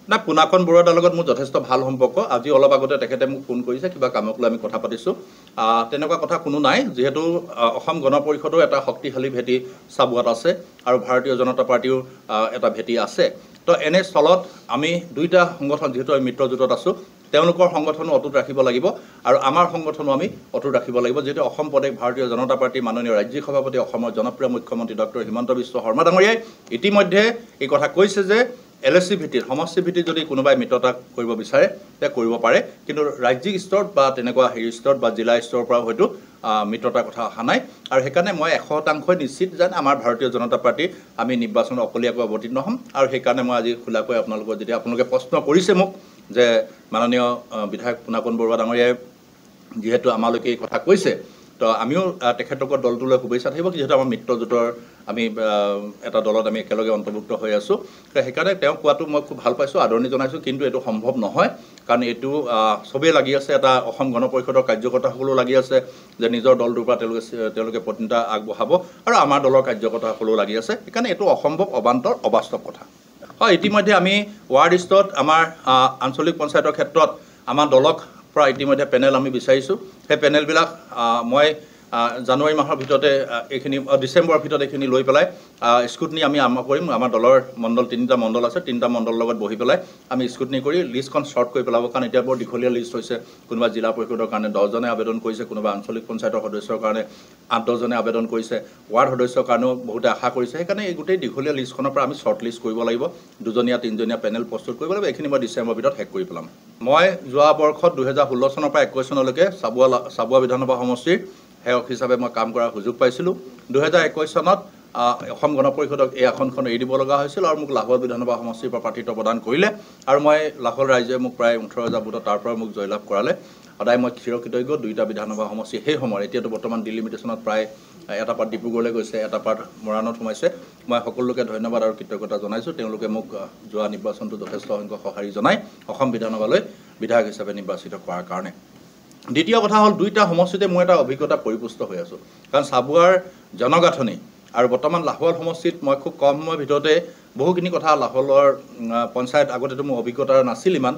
না পুনাকন বৰুৱাৰ লগত মোৰ যথেষ্ট ভাল সম্পৰ্ক আজি অলপ আগতে তেখেতে মোক ফোন কৰিছে কিবা কামক লৈ আমি কথা পাতিছোঁ তেনেকুৱা কথা কোনো নাই যেহেতু অসম গণ পৰিষদৰ এটা শক্তিশালী ভেটি চাবুৱাত আছে আৰু ভাৰতীয় জনতা পাৰ্টিও এটা ভেটি আছে তো এনে স্থলত আমি দুইটা সংগঠন যেহেতু আমি মিত্ৰজোঁটত আছোঁ তেওঁলোকৰ সংগঠনো অটুট ৰাখিব লাগিব আৰু আমাৰ সংগঠনো আমি অটুট ৰাখিব লাগিব যেহেতু অসম প্ৰদেশ ভাৰতীয় জনতা পাৰ্টি মাননীয় ৰাজ্যিক সভাপতি অসমৰ জনপ্ৰিয় মুখ্যমন্ত্ৰী ডক্টৰ হিমন্ত বিশ্ব শৰ্মা ডাঙৰীয়াই ইতিমধ্যে এই কথা কৈছে যে LSC ভিত্তিত সমষ্টি ভিত্তিত যদি কোনোবাই মিত্ৰতা কৰিব বিচাৰে তে কৰিব পাৰে কিন্তু ৰাজ্যিক স্তৰত বা তেনেকুৱা হেৰি স্তৰত বা জিলা স্তৰৰ পৰা হয়তো মিত্ৰতাৰ কথা অহা নাই আৰু সেইকাৰণে মই 100% নিশ্চিত যেন আমাৰ ভাৰতীয় জনতা পাৰ্টি আমি নিৰ্বাচনত অকলীয়াকৈ অৱতীৰ্ণ হ'ম আৰু সেইকাৰণে মই আজি খোলাকৈ আপোনালোকৰ যেতিয়া আপোনালোকে প্ৰশ্ন কৰিছে মোক যে মাননীয় বিধায়ক পুনাকন বৰুৱা ডাঙৰীয়াই যেহেতু আমালৈকে এই কথা কৈছে তো আমিও তেখেতলোকৰ দলটোলৈ শুভেচ্ছা থাকিব যেহেতু আমাৰ মিত্ৰজোঁটৰ আমি এটা দলত আমি একেলগে অন্তৰ্ভুক্ত হৈ আছোঁ তো সেইকাৰণে তেওঁ কোৱাটো মই খুব ভাল পাইছোঁ আদৰণি জনাইছোঁ কিন্তু এইটো সম্ভৱ নহয় কাৰণ এইটো চবেই লাগি আছে এটা অসম গণ পৰিষদৰ কাৰ্যকৰ্তাসকলেও লাগি আছে যে নিজৰ দলটোৰ পৰা তেওঁলোকে প্ৰতিনিধিত্ব আগবঢ়াব আৰু আমাৰ দলৰ কাৰ্যকৰ্তাসকলেও লাগি আছে সেইকাৰণে এইটো অসম্ভৱ অবান্তৰ অবাস্তৱ কথা হয় ইতিমধ্যে আমি ৱাৰ্ড স্তৰত আমাৰ আঞ্চলিক পঞ্চায়তৰ ক্ষেত্ৰত আমাৰ দলক পৰা ইতিমধ্যে পেনেল আমি বিচাৰিছোঁ সেই পেনেলবিলাক মই জানুৱাৰী মাহৰ ভিতৰতে এইখিনি ডিচেম্বৰৰ ভিতৰত এইখিনি লৈ পেলাই স্কুটনি আমি আৰম্ভ কৰিম আমাৰ দলৰ মণ্ডল 3টা মণ্ডল আছে 3টা মণ্ডলৰ লগত বহি পেলাই আমি স্কুটনি কৰি লিষ্টখন শ্বৰ্ট কৰি পেলাব কাৰণ এতিয়া বৰ দীঘলীয়া লিষ্ট হৈছে কোনোবা জিলা পৰিষদৰ কাৰণে 10জনে আবেদন কৰিছে কোনোবা আঞ্চলিক পঞ্চায়তৰ সদস্যৰ কাৰণে 8-10জনে আবেদন কৰিছে ৱাৰ্ড সদস্যৰ কাৰণেও বহুতে আশা কৰিছে সেইকাৰণে এই গোটেই দীঘলীয়া লিষ্টখনৰ পৰা আমি শ্বৰ্ট লিষ্ট কৰিব লাগিব 2জনীয়া 3জনীয়া পেনেল প্ৰস্তুত কৰিব লাগিব এইখিনি মই ডিচেম্বৰৰ ভিতৰত শেষ কৰি পেলাম মই যোৱা বৰ্ষত 2016 চনৰ পৰা 21 চনলৈকে চাবুৱা বিধানসভা সমষ্টিৰ সেৱক হিচাপে মই কাম কৰাৰ সুযোগ পাইছিলোঁ 2021 চনত অসম গণ পৰিষদক এই আসনখন এৰি দিব লগা হৈছিল আৰু মোক লাহোৱাল বিধানসভা সমষ্টিৰ পৰা প্ৰাৰ্থিত্ব প্ৰদান কৰিলে আৰু মই লাহোৱাল ৰাইজে মোক প্ৰায় 18,000 ভোটত তাৰ পৰা মোক জয়লাভ কৰালে সদায় মই চিৰকৃতজ্ঞ দুইটা বিধানসভা সমষ্টি সেই সময়ত এতিয়াতো বৰ্তমান ডিলিমিটেশ্যনত প্ৰায় এটা পাৰ্ট ডিব্ৰুগড়লৈ গৈছে এটা পাৰ্ট মৰাণত সোমাইছে মই সকলোকে ধন্যবাদ আৰু কৃতজ্ঞতা জনাইছোঁ তেওঁলোকে মোক যোৱা নিৰ্বাচনটো যথেষ্ট সংখ্যক সঁহাৰি জনাই অসম বিধানসভালৈ বিধায়ক হিচাপে নিৰ্বাচিত কৰাৰ কাৰণে দ্বিতীয় কথা হ'ল দুইটা সমষ্টিতে মই এটা অভিজ্ঞতা পৰিপুষ্ট হৈ আছোঁ কাৰণ চাবুৱাৰ জনগাঁথনি আৰু বৰ্তমান লাহোৱাল সমষ্টিত মই খুব কম সময়ৰ ভিতৰতে বহুখিনি কথা লাহোৱালৰ পঞ্চায়ত আগতেতো মোৰ অভিজ্ঞতা নাছিল ইমান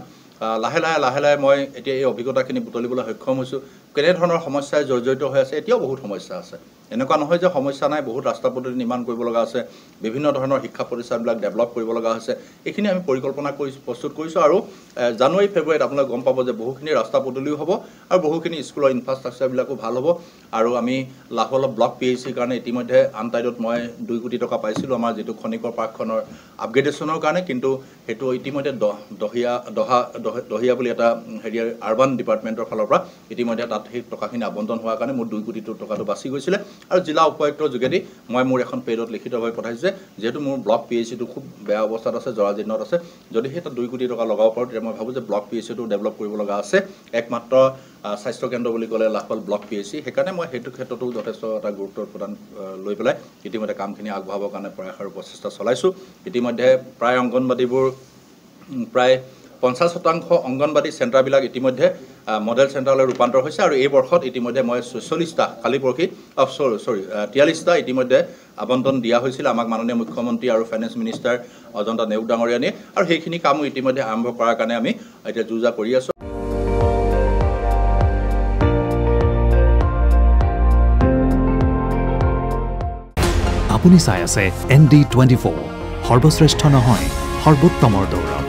লাহে লাহে মই এতিয়া এই অভিজ্ঞতাখিনি বুটলিবলৈ সক্ষম হৈছোঁ কেনেধৰণৰ সমস্যাই জৰ্জৰিত হৈ আছে এতিয়াও বহুত সমস্যা আছে এনেকুৱা নহয় যে সমস্যা নাই বহুত ৰাস্তা পদূলি নিৰ্মাণ কৰিব লগা আছে বিভিন্ন ধৰণৰ শিক্ষা প্ৰতিষ্ঠানবিলাক ডেভেলপ কৰিব লগা হৈছে এইখিনি আমি পৰিকল্পনা কৰি প্ৰস্তুত কৰিছোঁ আৰু জানুৱাৰী ফেব্ৰুৱাৰীত আপোনালোকে গম পাব যে বহুখিনি ৰাস্তা পদূলিও হ'ব আৰু বহুখিনি স্কুলৰ ইনফ্ৰাষ্ট্ৰাকচাৰবিলাকো ভাল হ'ব আৰু আমি লাহোৱালৰ ব্লক PHCৰ কাৰণে ইতিমধ্যে আনটাইডত মই 2 কোটি টকা পাইছিলোঁ আমাৰ যিটো খনিকৰ পাৰ্কখনৰ আপগ্ৰেডেশ্যনৰ কাৰণে কিন্তু সেইটো ইতিমধ্যে দহিয়া বুলি এটা হেৰি আৰবান ডিপাৰ্টমেণ্টৰ ফালৰ পৰা ইতিমধ্যে তাত সেই টকাখিনি আবণ্টন হোৱাৰ কাৰণে মোৰ 2 কোটি টকাটো বাচি গৈছিলে আৰু জিলা উপায়ুক্তৰ যোগেদি মই মোৰ এখন পেজত লিখিতভাৱে পঠাইছে যেহেতু মোৰ ব্লক PHCটো খুব বেয়া অৱস্থাত আছে জৰাজীৰ্ণত আছে যদি সেই তাত 2 কোটি টকা লগাব পাৰোঁ তেতিয়া মই ভাবোঁ যে ব্লক PHCটো ডেভেলপ কৰিব লগা আছে একমাত্ৰ স্বাস্থ্য কেন্দ্ৰ বুলি ক'লে লাহোৱাল ব্লক PHC সেইকাৰণে মই সেইটো ক্ষেত্ৰতো যথেষ্ট এটা গুৰুত্ব প্ৰদান লৈ পেলাই ইতিমধ্যে কামখিনি আগবঢ়াবৰ কাৰণে প্ৰয়াস আৰু প্ৰচেষ্টা চলাইছোঁ ইতিমধ্যে প্ৰায় অংগনবাদীবোৰ প্ৰায় 50% অংগনবাদী চেণ্টাৰবিলাক ইতিমধ্যে মডেল চেণ্টাৰলৈ ৰূপান্তৰ হৈছে আৰু এই বৰ্ষত ইতিমধ্যে মই 46টা কালি পৰহি 43টা ইতিমধ্যে আবণ্টন দিয়া হৈছিল আমাক মাননীয় মুখ্যমন্ত্ৰী আৰু ফাইনেন্স মিনিষ্টাৰ অজন্তা নেওগ ডাঙৰীয়ানীয়ে আৰু সেইখিনি কামো ইতিমধ্যে আৰম্ভ কৰাৰ কাৰণে আমি এতিয়া যুঁজা কৰি আছোঁ আপুনি চাই আছে ND24 সৰ্বশ্ৰেষ্ঠ নহয় সৰ্বোত্তমৰ দৌৰ